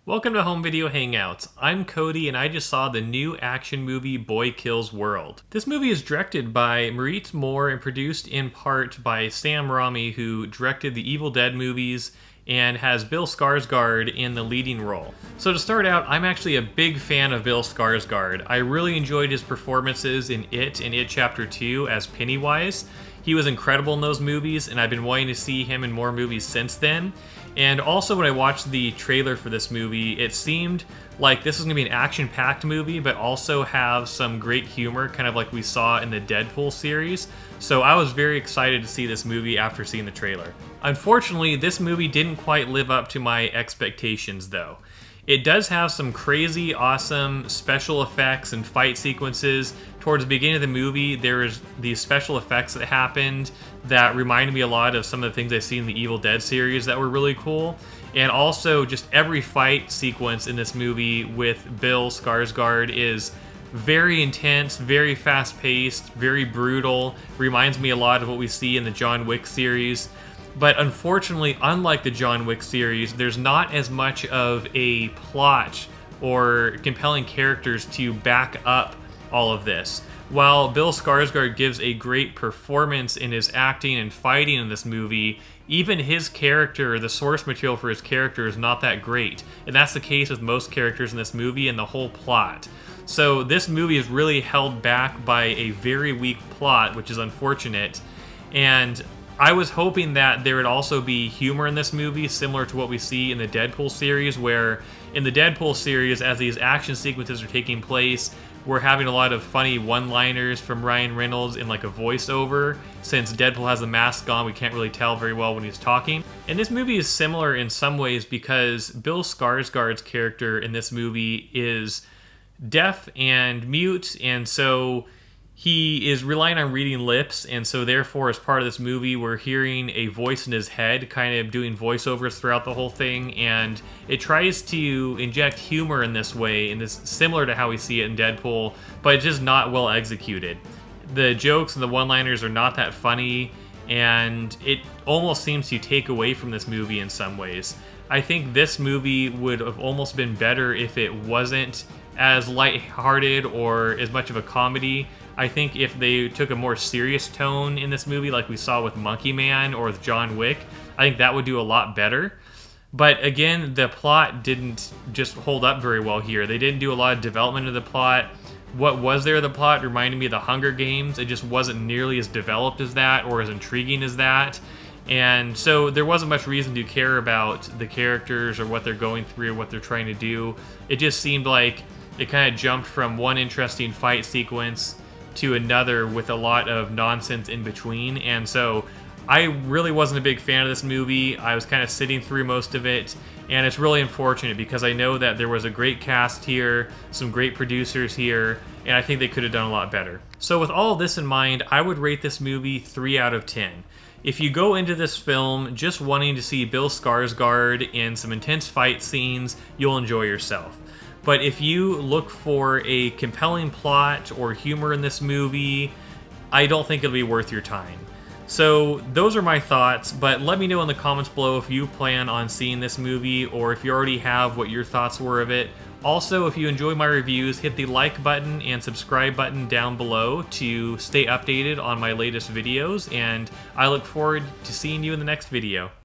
Welcome to Home Video Hangouts. I'm Cody and I just saw the new action movie Boy Kills World. This movie is directed by Marit Moore and produced in part by Sam Raimi, who directed the Evil Dead movies and has Bill Skarsgard in the leading role. So to start out, I'm actually a big fan of Bill Skarsgard. I really enjoyed his performances in It and It Chapter 2 as Pennywise. He was incredible in those movies, and I've been wanting to see him in more movies since then. And also, when I watched the trailer for this movie, it seemed like this was going to be an action-packed movie, but also have some great humor, kind of like we saw in the Deadpool series. So I was very excited to see this movie after seeing the trailer. Unfortunately, this movie didn't quite live up to my expectations, though. It does have some crazy, awesome special effects and fight sequences. Towards the beginning of the movie, there's these special effects that happened that reminded me a lot of some of the things I've seen in the Evil Dead series that were really cool. And also, just every fight sequence in this movie with Bill Skarsgard is very intense, very fast-paced, very brutal. Reminds me a lot of what we see in the John Wick series. But unfortunately, unlike the John Wick series, there's not as much of a plot or compelling characters to back up all of this. While Bill Skarsgård gives a great performance in his acting and fighting in this movie, even his character, the source material for his character, is not that great. And that's the case with most characters in this movie and the whole plot. So this movie is really held back by a very weak plot, which is unfortunate. And I was hoping that there would also be humor in this movie, similar to what we see in the Deadpool series, where in the Deadpool series, as these action sequences are taking place, we're having a lot of funny one-liners from Ryan Reynolds in like a voiceover. Since Deadpool has the mask on, we can't really tell very well when he's talking. And this movie is similar in some ways because Bill Skarsgård's character in this movie is deaf and mute, and so he is relying on reading lips, and so therefore, as part of this movie, we're hearing a voice in his head, kind of doing voiceovers throughout the whole thing, and it tries to inject humor in this way, and this similar to how we see it in Deadpool, but it's just not well executed. The jokes and the one-liners are not that funny, and it almost seems to take away from this movie in some ways. I think this movie would have almost been better if it wasn't as lighthearted or as much of a comedy. I think if they took a more serious tone in this movie, like we saw with Monkey Man or with John Wick, I think that would do a lot better. But again, the plot didn't just hold up very well here. They didn't do a lot of development of the plot. What was there in the plot reminded me of the Hunger Games. It just wasn't nearly as developed as that or as intriguing as that. And so there wasn't much reason to care about the characters or what they're going through or what they're trying to do. It just seemed like it kind of jumped from one interesting fight sequence to another with a lot of nonsense in between. And so I really wasn't a big fan of this movie. I was kind of sitting through most of it, and it's really unfortunate because I know that there was a great cast here, some great producers here, and I think they could have done a lot better. So with all of this in mind, I would rate this movie 3 out of 10. If you go into this film just wanting to see Bill Skarsgård in some intense fight scenes, you'll enjoy yourself. But if you look for a compelling plot or humor in this movie, I don't think it'll be worth your time. So those are my thoughts, but let me know in the comments below if you plan on seeing this movie or if you already have what your thoughts were of it. Also, if you enjoy my reviews, hit the like button and subscribe button down below to stay updated on my latest videos, and I look forward to seeing you in the next video.